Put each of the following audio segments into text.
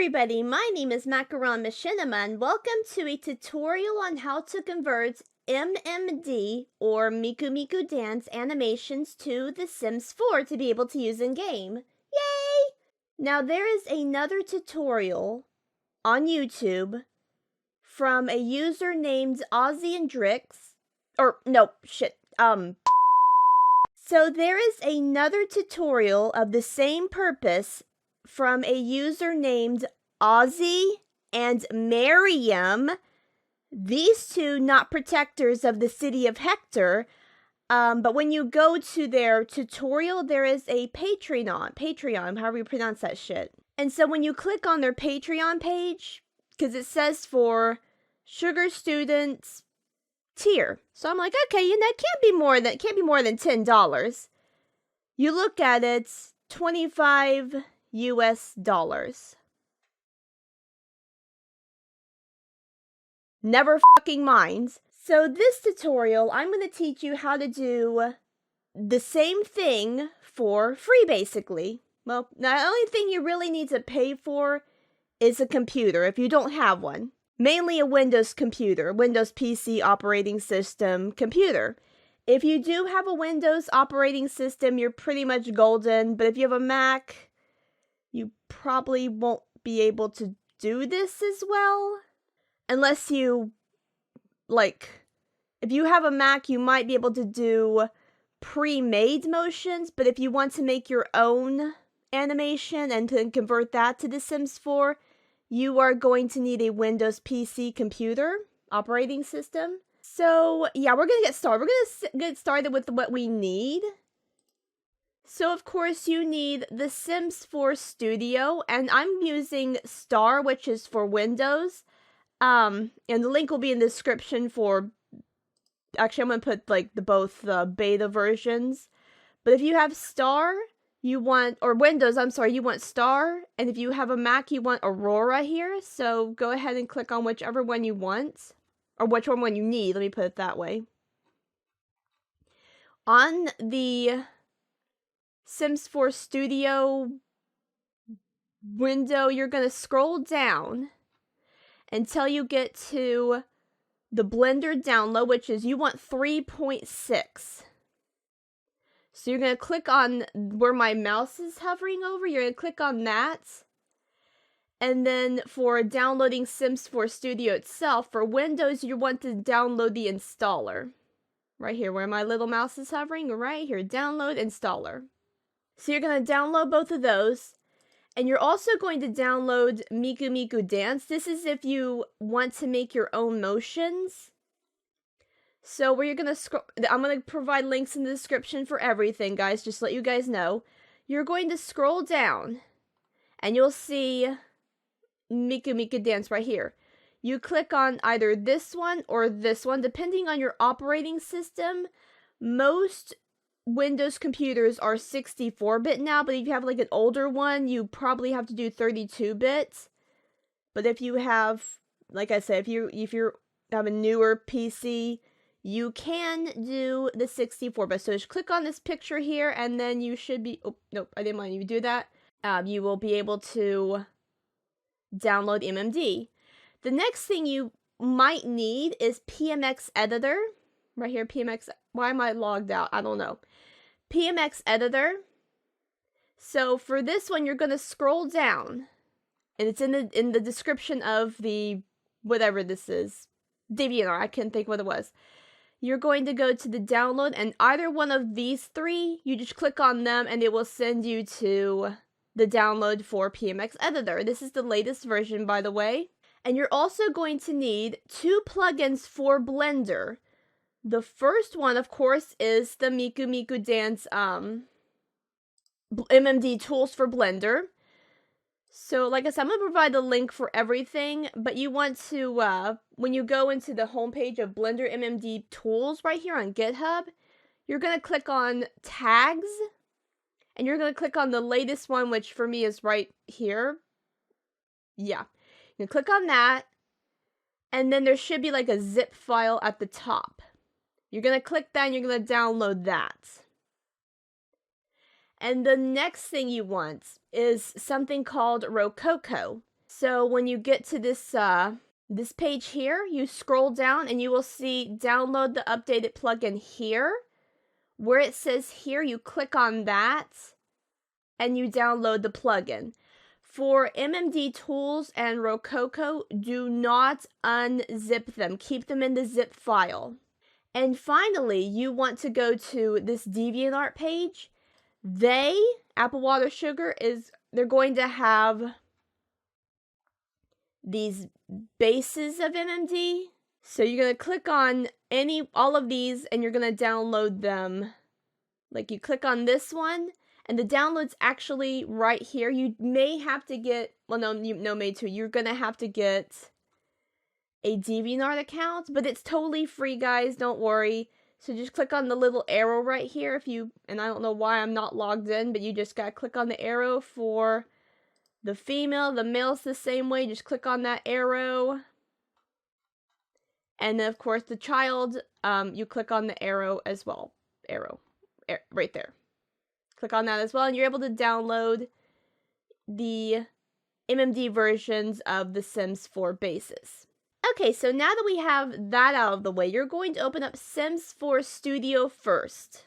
everybody, my name is Macaron Machinima and welcome to a tutorial on how to convert MMD or MikuMikuDance animations to The Sims 4 to be able to use in-game. Yay! Now there is another tutorial on YouTube from a user named Ozzy and Drix, So there is another tutorial of the same purpose from a user named Ozzy and Miriam. These two not protectors of the city of Hector, but when you go to their tutorial, there is a Patreon, however you pronounce that shit. And so when you click on their Patreon page, because it says for Sugar Students tier. So I'm like, okay, it can't be more than $10. You look at it, $25 US. Never fucking mind. So this tutorial, I'm going to teach you how to do the same thing for free, basically. Well, the only thing you really need to pay for is a computer if you don't have one. Mainly a Windows computer, Windows PC operating system computer. If you do have a Windows operating system, you're pretty much golden. But if you have a Mac, you probably won't be able to do this as well. Unless you, if you have a Mac, you might be able to do pre-made motions. But if you want to make your own animation and to convert that to The Sims 4, you are going to need a Windows PC computer operating system. So, yeah, we're going to get started. We're going to get started with what we need. So, of course, you need The Sims 4 Studio, and I'm using Star, which is for Windows. And the link will be in the description for... Actually, I'm going to put, both the beta versions. But if you have Star... you want Star, and if you have a Mac, you want Aurora here, so go ahead and click on whichever one you want, or whichever one you need, let me put it that way. On the Sims 4 Studio window, you're going to scroll down until you get to the Blender download, which is, you want 3.6. So you're going to click on where my mouse is hovering over. You're going to click on that. And then for downloading Sims 4 Studio itself, for Windows, you want to download the installer. Right here, where my little mouse is hovering. Right here, download installer. So you're going to download both of those. And you're also going to download MikuMikuDance. This is if you want to make your own motions. So where you're going to scroll, I'm going to provide links in the description for everything, guys, just to let you guys know. You're going to scroll down, and you'll see MikuMikuDance right here. You click on either this one or this one, depending on your operating system. Most Windows computers are 64-bit now, but if you have an older one, you probably have to do 32-bit. But if you have, like I said, if you have a newer PC, you can do the 64-bit. So just click on this picture here, and then you should be... Oh, nope, I didn't want you to do that. You will be able to download MMD. The next thing you might need is PMX Editor. Right here, PMX... Why am I logged out? I don't know. PMX Editor. So for this one, you're going to scroll down. And it's in the description of the... whatever this is. DeviantArt. I couldn't think what it was. You're going to go to the download, and either one of these three, you just click on them, and it will send you to the download for PMX Editor. This is the latest version, by the way. And you're also going to need 2 plugins for Blender. The first one, of course, is the MikuMikuDance MMD tools for Blender. So, like I said, I'm going to provide the link for everything, but you want to, when you go into the homepage of Blender MMD tools right here on GitHub, you're going to click on Tags, and you're going to click on the latest one, which for me is right here. Yeah. You can click on that, and then there should be a zip file at the top. You're going to click that, and you're going to download that. And the next thing you want is something called Rococo. So when you get to this this page here, you scroll down and you will see download the updated plugin here. Where it says here, you click on that and you download the plugin. For MMD tools and Rococo, do not unzip them. Keep them in the zip file. And finally, you want to go to this DeviantArt page. Apple Water Sugar, they're going to have these bases of MMD. So you're going to click on all of these and you're going to download them. Like you click on this one and the download's actually right here. You may have to get, well no, you're going to have to get a DeviantArt account, but it's totally free, guys, don't worry. So just click on the little arrow right here and I don't know why I'm not logged in, but you just got to click on the arrow for the female. The male's the same way, just click on that arrow. And then, of course, the child, you click on the arrow as well. Right there. Click on that as well, and you're able to download the MMD versions of The Sims 4 bases. Okay, so now that we have that out of the way, you're going to open up Sims 4 Studio first.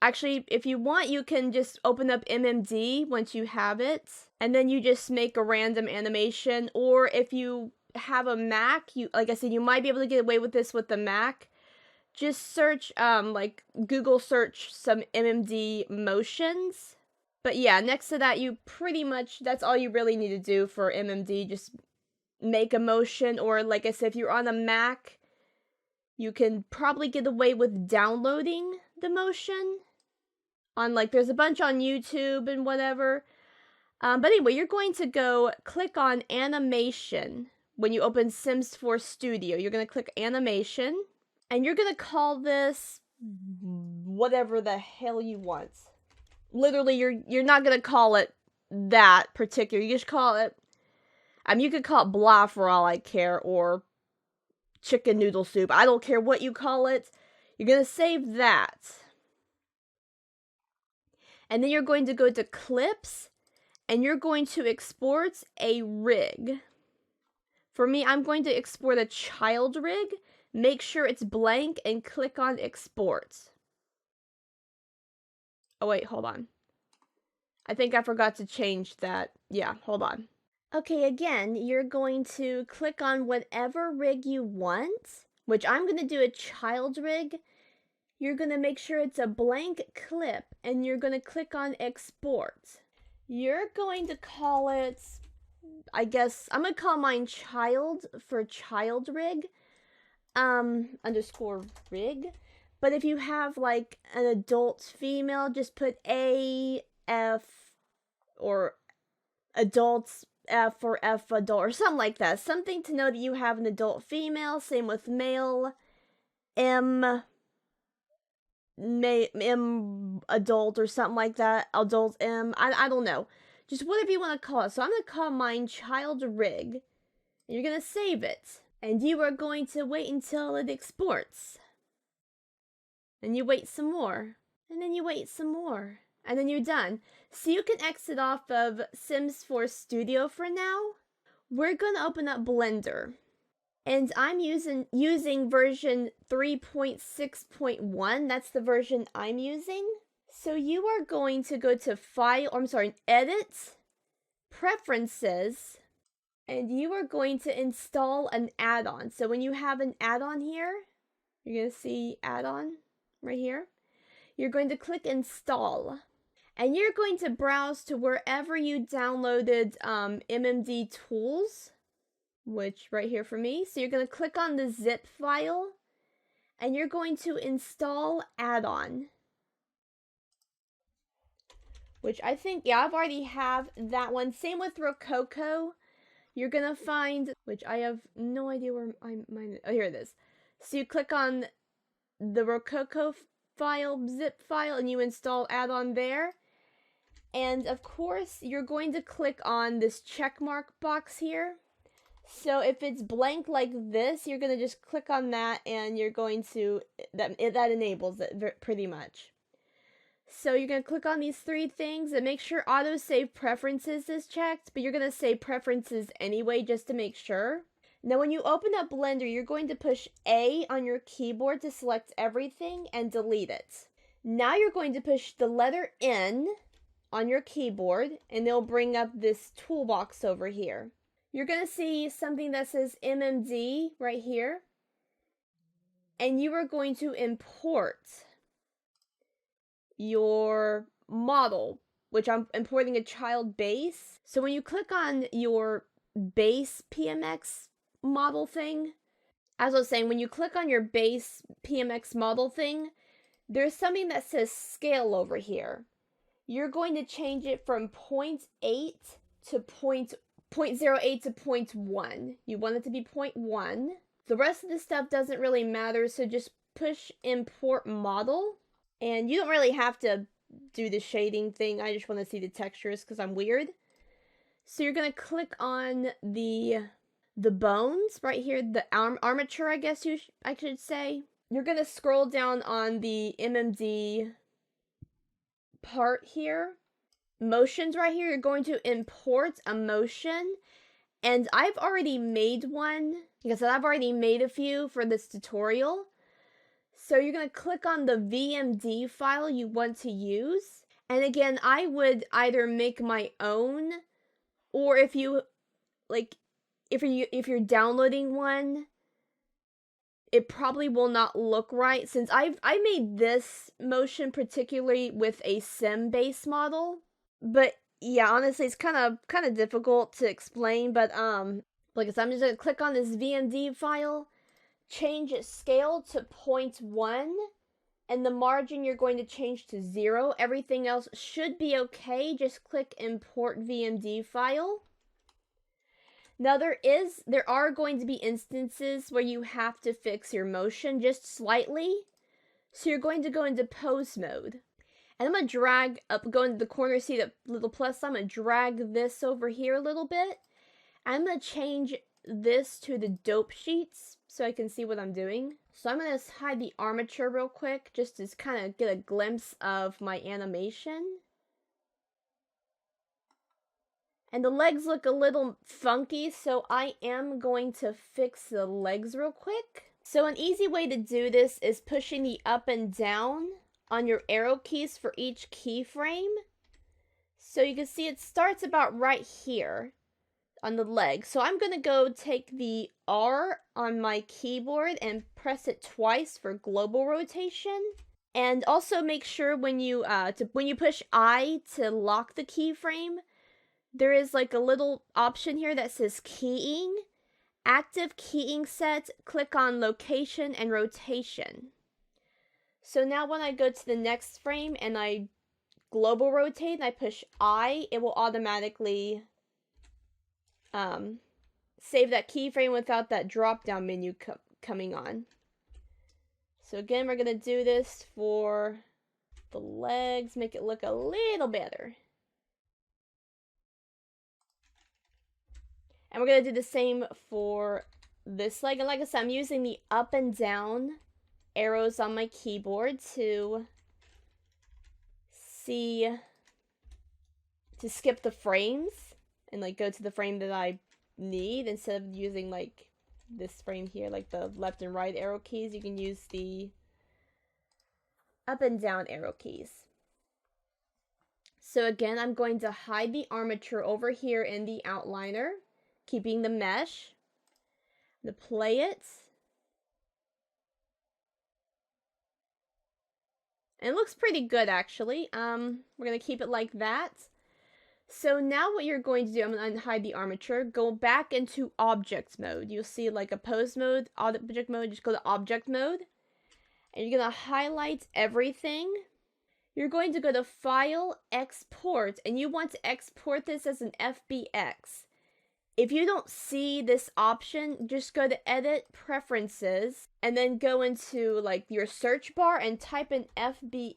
Actually, if you want, you can just open up MMD once you have it, and then you just make a random animation, or if you have a Mac, like I said, you might be able to get away with this with the Mac. Just search, like Google search some MMD motions. But yeah, next to that, that's all you really need to do for MMD. Just make a motion, or like I said, if you're on a Mac, you can probably get away with downloading the motion. There's a bunch on YouTube and whatever. But anyway, you're going to go click on animation. When you open Sims 4 Studio, you're going to click animation, and you're going to call this whatever the hell you want. Literally, you're not going to call it that particular. You just call it, you could call it blah for all I care, or chicken noodle soup. I don't care what you call it. You're going to save that. And then you're going to go to clips, and you're going to export a rig. For me, I'm going to export a child rig. Make sure it's blank and click on export. Oh wait, hold on. I think I forgot to change that. Yeah, hold on. Okay, again, you're going to click on whatever rig you want, which I'm going to do a child rig. You're going to make sure it's a blank clip, and you're going to click on export. You're going to call it, I guess, I'm going to call mine child for child rig, underscore rig. But if you have like an adult female, just put AF or adults F or F adult or something like that. Something to know that you have an adult female. Same with male, M adult or something like that. Adult M. I don't know. Just whatever you want to call it. So I'm going to call mine child rig. And you're going to save it. And you are going to wait until it exports. And you wait some more. And then you wait some more. And then you're done. So you can exit off of Sims 4 Studio for now. We're going to open up Blender. And I'm using version 3.6.1. That's the version I'm using. So you are going to go to Edit, Preferences, and you are going to install an add-on. So when you have an add-on here, you're going to see add-on right here. You're going to click Install. And you're going to browse to wherever you downloaded MMD tools, which right here for me. So you're going to click on the zip file, and you're going to install add-on. Which I think, yeah, I've already have that one. Same with Rococo. You're going to find, which I have no idea where mine, oh, here it is. So you click on the Rococo file, zip file, and you install add-on there. And of course, you're going to click on this check mark box here. So if it's blank like this, you're going to just click on that, and you're going to, that enables it pretty much. So you're going to click on these three things and make sure auto save preferences is checked, but you're going to save preferences anyway just to make sure. Now when you open up Blender, you're going to push A on your keyboard to select everything and delete it. Now you're going to push the letter N on your keyboard and it'll bring up this toolbox over here. You're going to see something that says MMD right here. And you are going to import your model, which I'm importing a child base. So when you click on your base PMX model thing, as I was saying, when you click on your base PMX model thing, there's something that says scale over here. You're going to change it from 0.8 to 0.08 to 0.1. You want it to be 0.1. The rest of the stuff doesn't really matter, so just push import model. And you don't really have to do the shading thing. I just want to see the textures because I'm weird. So you're going to click on the bones right here, the armature, I guess I should say. You're going to scroll down on the MMD part here. Motions right here, you're going to import a motion. And I've already made one. Like I said, I've already made a few for this tutorial. So you're going to click on the VMD file you want to use. And again, I would either make my own, or if you're downloading one, it probably will not look right, since I made this motion particularly with a sim base model. But yeah, honestly, it's kind of difficult to explain. But like I said, I'm just gonna click on this VMD file, change its scale to 0.1, and the margin you're going to change to 0. Everything else should be okay. Just click import VMD file. Now there are going to be instances where you have to fix your motion just slightly. So you're going to go into pose mode. And I'm going to drag up, go into the corner, see that little plus, I'm going to drag this over here a little bit. I'm going to change this to the dope sheets so I can see what I'm doing. So I'm going to hide the armature real quick just to kind of get a glimpse of my animation. And the legs look a little funky, so I am going to fix the legs real quick. So an easy way to do this is pushing the up and down on your arrow keys for each keyframe. So you can see it starts about right here on the leg. So I'm going to go take the R on my keyboard and press it twice for global rotation. And also make sure when you push I to lock the keyframe, there is like a little option here that says keying. Active keying set, click on location and rotation. So now when I go to the next frame and I global rotate and I push I, it will automatically save that keyframe without that drop down menu coming on. So again, we're going to do this for the legs, make it look a little better. And we're going to do the same for this leg. And like I said, I'm using the up and down arrows on my keyboard to skip the frames and like go to the frame that I need instead of using like this frame here, like the left and right arrow keys. You can use the up and down arrow keys. So again, I'm going to hide the armature over here in the outliner, keeping the mesh. I'm going to play it. And it looks pretty good, actually. We're going to keep it like that. So now what you're going to do, I'm going to unhide the armature, go back into object mode. You'll see like a pose mode, object mode, just go to object mode. And you're going to highlight everything. You're going to go to File, Export, and you want to export this as an FBX. If you don't see this option, just go to Edit, Preferences, and then go into like your search bar and type in FBX.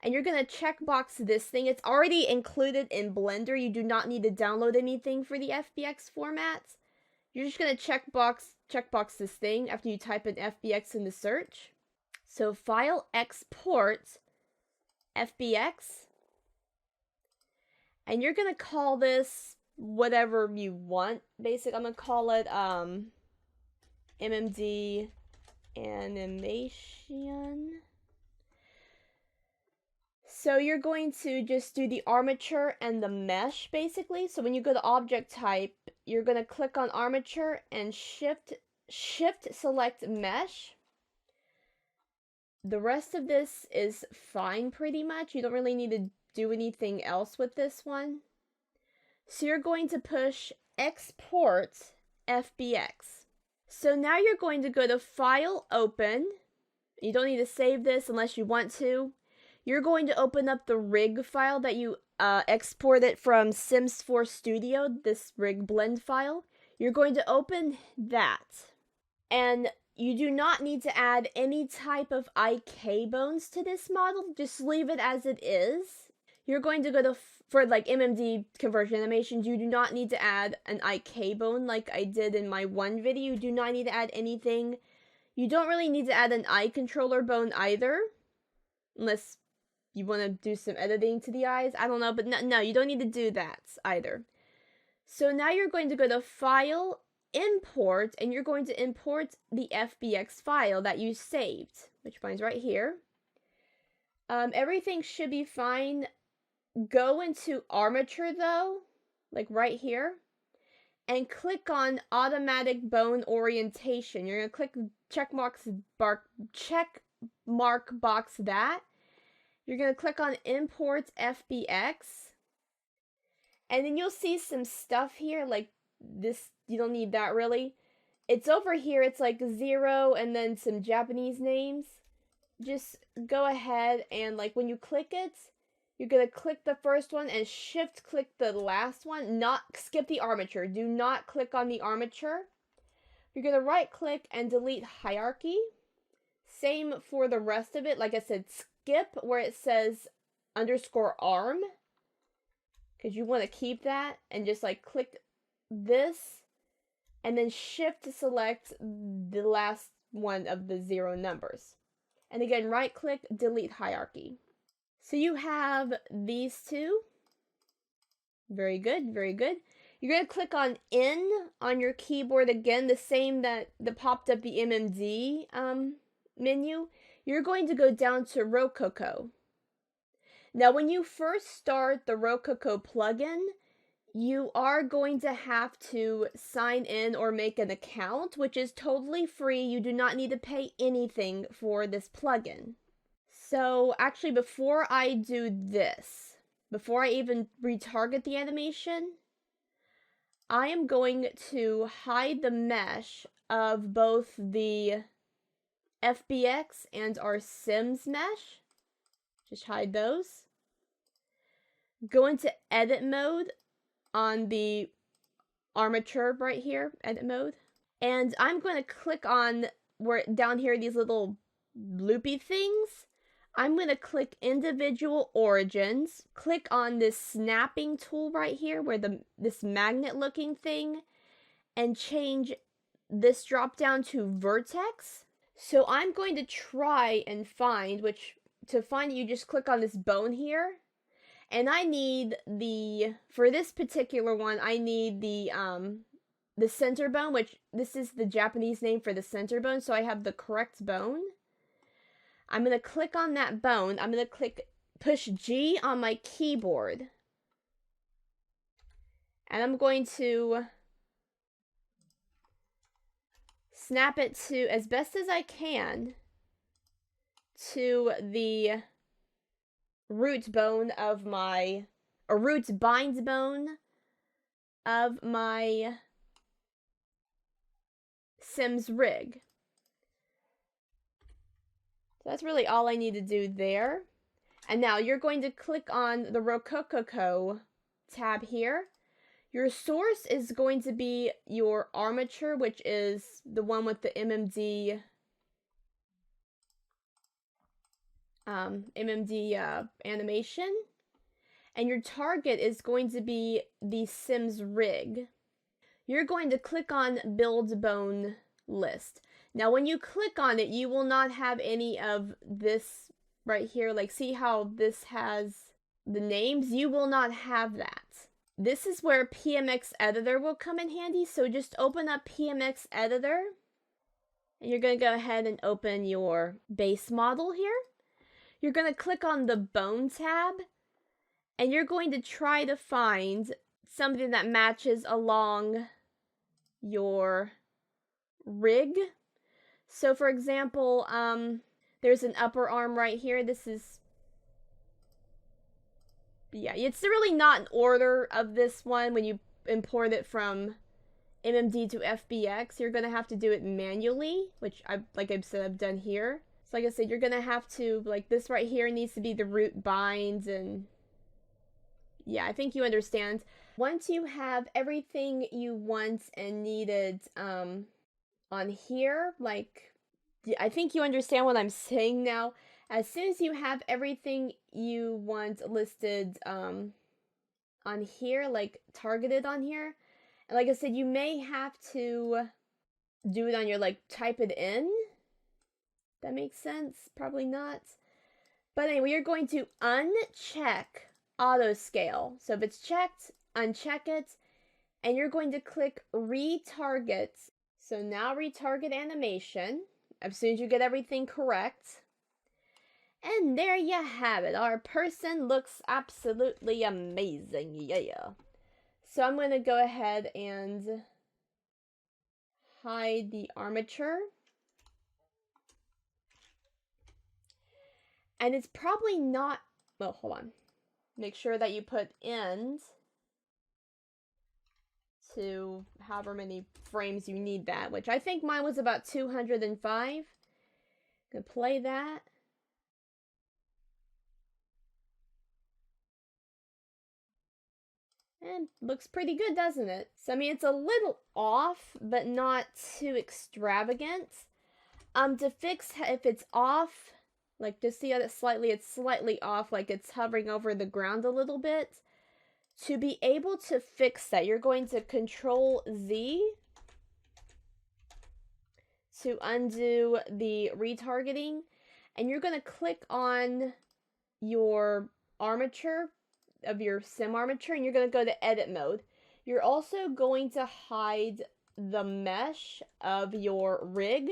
And you're going to checkbox this thing. It's already included in Blender. You do not need to download anything for the FBX format. You're just going to checkbox this thing after you type in FBX in the search. So File, Export, FBX. And you're going to call this whatever you want. Basically, I'm going to call it MMD animation. So you're going to just do the armature and the mesh, basically. So when you go to object type, you're going to click on armature and shift select mesh. The rest of this is fine pretty much. You don't really need to do anything else with this one. So you're going to push export FBX. So now you're going to go to File, Open. You don't need to save this unless you want to. You're going to open up the rig file that you exported from Sims 4 Studio, this rig blend file. You're going to open that. And you do not need to add any type of IK bones to this model. Just leave it as it is. You're going to go to, for like MMD conversion animations, you do not need to add an IK bone like I did in my one video. You do not need to add anything. You don't really need to add an eye controller bone either. Unless you want to do some editing to the eyes. I don't know, but no, you don't need to do that either. So now you're going to go to File, Import, and you're going to import the FBX file that you saved, which mine's right here. Everything should be fine. Go into Armature though, like right here, and click on Automatic Bone Orientation. You're going to click check mark box that. You're going to click on Import FBX. And then you'll see some stuff here, like this, you don't need that really. It's over here, it's like 0 and then some Japanese names. Just go ahead and like when you click it, you're going to click the first one and shift click the last one. Not skip the armature. Do not click on the armature. You're going to right click and delete hierarchy. Same for the rest of it. Like I said, skip where it says _arm. Because you want to keep that. And just like click this. And then shift to select the last one of the 0 numbers. And again, right click, delete hierarchy. So you have these two. Very good, very good. You're going to click on N on your keyboard again, the same that popped up the MMD menu. You're going to go down to Rococo. Now, when you first start the Rococo plugin, you are going to have to sign in or make an account, which is totally free. You do not need to pay anything for this plugin. So actually, before I do this, before I even retarget the animation, I am going to hide the mesh of both the FBX and our Sims mesh. Just hide those. Go into edit mode on the armature right here, edit mode. And I'm going to click on where down here these little loopy things. I'm going to click individual origins, click on this snapping tool right here where this magnet looking thing, and change this drop down to vertex. So I'm going to try and find, to find it, you just click on this bone here. And I need for this particular one, I need the center bone, which this is the Japanese name for the center bone, so I have the correct bone. I'm going to click on that bone. I'm going to push G on my keyboard. And I'm going to snap it to, as best as I can, to the root bone of my, or root bind bone of my Sims rig. So that's really all I need to do there. And now you're going to click on the Rococo tab here. Your source is going to be your armature, which is the one with the MMD animation. And your target is going to be the Sims rig. You're going to click on Build Bone List. Now, when you click on it, you will not have any of this right here, like see how this has the names? You will not have that. This is where PMX Editor will come in handy. So just open up PMX Editor. And you're going to go ahead and open your base model here. You're going to click on the Bone tab. And you're going to try to find something that matches along your rig. So for example, there's an upper arm right here. This is... yeah, it's really not an order of this one when you import it from MMD to FBX. You're going to have to do it manually, which, like I said, I've done here. So like I said, you're going to have to, like this right here needs to be the root binds, and yeah, I think you understand. Once you have everything you want and needed on here, like, I think you understand what I'm saying now. As soon as you have everything you want listed on here, like targeted on here, and like I said, you may have to do it on your, like, type it in. That makes sense? Probably not. But anyway, you're going to uncheck auto scale. So if it's checked, uncheck it, and you're going to click retarget. So now retarget animation, as soon as you get everything correct. And there you have it. Our person looks absolutely amazing. Yeah. So I'm going to go ahead and hide the armature. And it's probably not... well, hold on. Make sure that you put end to however many frames you need that, which I think mine was about 205. Gonna play that. And looks pretty good, doesn't it? So, I mean, it's a little off, but not too extravagant. To fix if it's off, like, just see that it's slightly off, like it's hovering over the ground a little bit. To be able to fix that, you're going to Control Z to undo the retargeting, and you're going to click on your armature of your sim armature, and you're going to go to edit mode. You're also going to hide the mesh of your rig,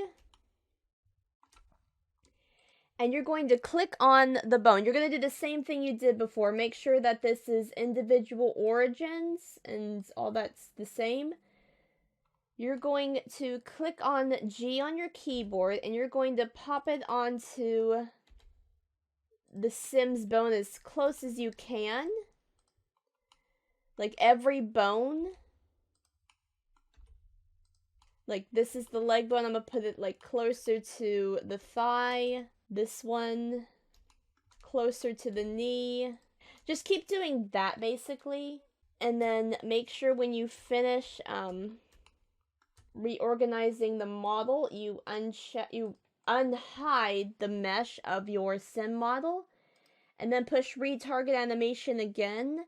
and you're going to click on the bone. You're going to do the same thing you did before. Make sure that this is individual origins and all that's the same. You're going to click on G on your keyboard, and you're going to pop it onto the sim's bone as close as you can. Like every bone. Like this is the leg bone. I'm going to put it like closer to the thigh. This one closer to the knee. Just keep doing that basically. And then make sure when you finish reorganizing the model, you unhide the mesh of your sim model, and then push retarget animation again,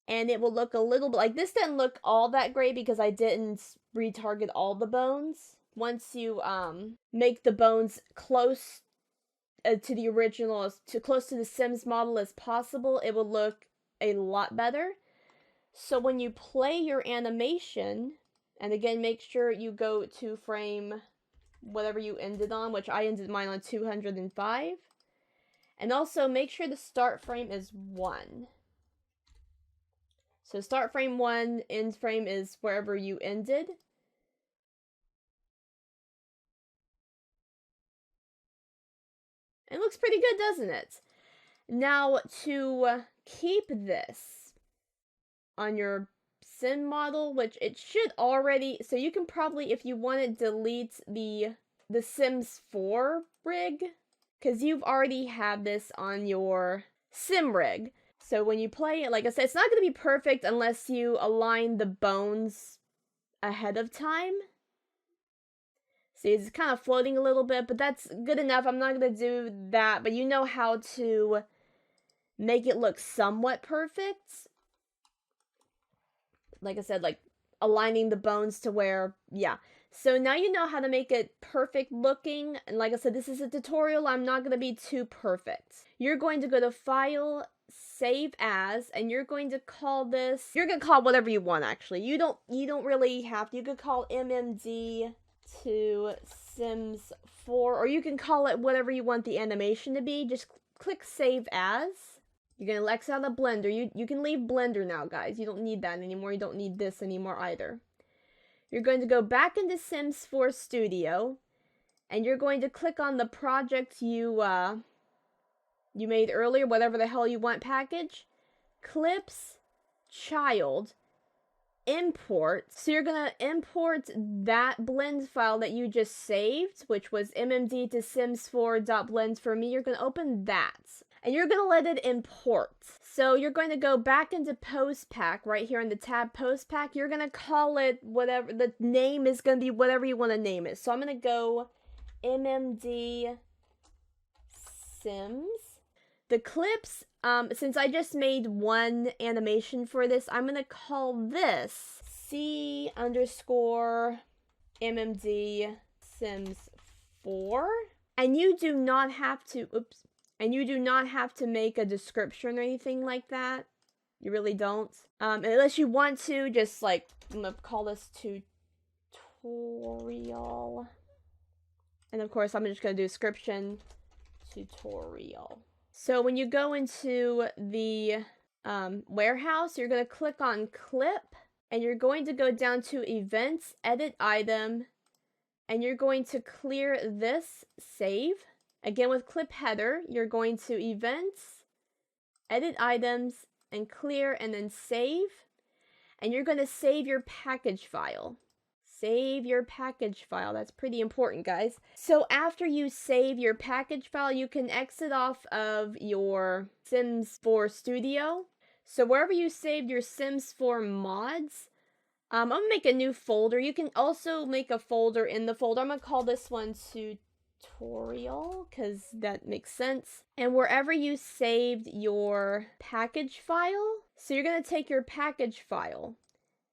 and it will look a little bit like this. Didn't look all that great because I didn't retarget all the bones. Once you make the bones close to the original, close to the Sims model as possible, it will look a lot better. So when you play your animation, and again, make sure you go to frame whatever you ended on, which I ended mine on 205. And also make sure the start frame is 1. So start frame 1, end frame is wherever you ended. It looks pretty good, doesn't it? Now, to keep this on your sim model, which it should already, so you can probably, if you want to, delete the Sims 4 rig, because you've already had this on your sim rig. So when you play it, like I said, it's not going to be perfect unless you align the bones ahead of time. See, it's kind of floating a little bit, but that's good enough. I'm not going to do that, but you know how to make it look somewhat perfect. Like I said, like aligning the bones to where, yeah. So now you know how to make it perfect looking. And like I said, this is a tutorial. I'm not going to be too perfect. You're going to go to File, Save As, and you're going to call this, you're going to call whatever you want actually. You don't really have to. You could call MMD to Sims 4, or you can call it whatever you want the animation to be. Just click Save As. You're going to exit out of Blender. You can leave Blender now, guys. You don't need that anymore. You don't need this anymore either. You're going to go back into Sims 4 Studio, and you're going to click on the project you made earlier, whatever the hell you want package. Clips, Child, Import. So you're going to import that blend file that you just saved, which was MMD to sims4.blend for me. You're going to open that, and you're going to let it import. So you're going to go back into Post Pack right here on the tab Post Pack. You're going to call it whatever, the name is going to be whatever you want to name it. So I'm going to go MMD Sims. The clips, since I just made one animation for this, I'm going to call this C_MMD Sims 4. And you do not have to, and you do not have to make a description or anything like that. You really don't. Unless you want to, just like, I'm going to call this tutorial. And of course, I'm just going to do description tutorial. So when you go into the warehouse, you're going to click on Clip, and you're going to go down to Events, Edit Item, and you're going to clear this Save. Again, with Clip Header, you're going to Events, Edit Items, and Clear, and then Save. And you're going to save your package file. Save your package file. That's pretty important, guys. So after you save your package file, you can exit off of your Sims 4 Studio. So wherever you saved your Sims 4 mods, I'm going to make a new folder. You can also make a folder in the folder. I'm going to call this one tutorial, because that makes sense. And wherever you saved your package file, so you're going to take your package file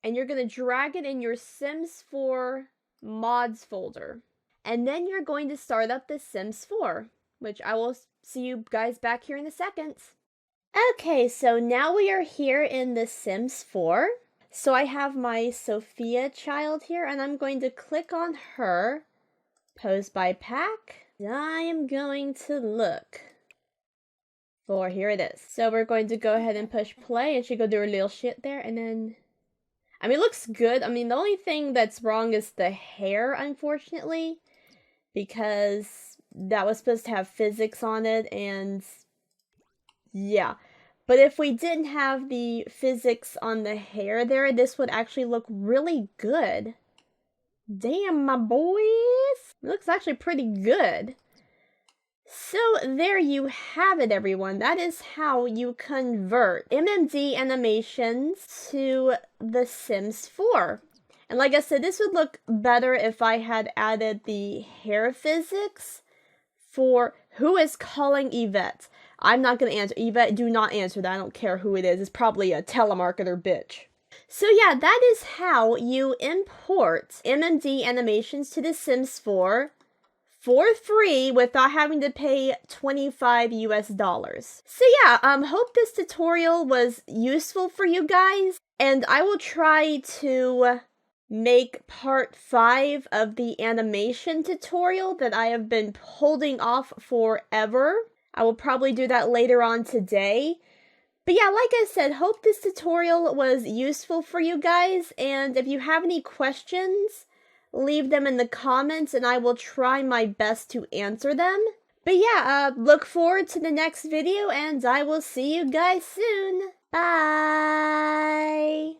and you're going to drag it in your Sims 4 mods folder. And then you're going to start up the Sims 4, which I will see you guys back here in a second. Okay, so now we are here in the Sims 4. So I have my Sophia child here, and I'm going to click on her. Pose by pack. I am going to look for, here it is. So we're going to go ahead and push play, and she go do her little shit there, and then, I mean, it looks good. I mean, the only thing that's wrong is the hair, unfortunately, because that was supposed to have physics on it, and yeah. But if we didn't have the physics on the hair there, this would actually look really good. Damn, my boys. It looks actually pretty good. So there you have it, everyone. That is how you convert MMD animations to The Sims 4. And like I said, this would look better if I had added the hair physics for who is calling Yvette. I'm not going to answer. Yvette, do not answer that. I don't care who it is. It's probably a telemarketer bitch. So yeah, that is how you import MMD animations to The Sims 4 for free without having to pay $25 US. So yeah, hope this tutorial was useful for you guys, and I will try to make part 5 of the animation tutorial that I have been holding off forever. I will probably do that later on today. But yeah, like I said, hope this tutorial was useful for you guys, and if you have any questions, leave them in the comments and I will try my best to answer them. But yeah, look forward to the next video, and I will see you guys soon. Bye!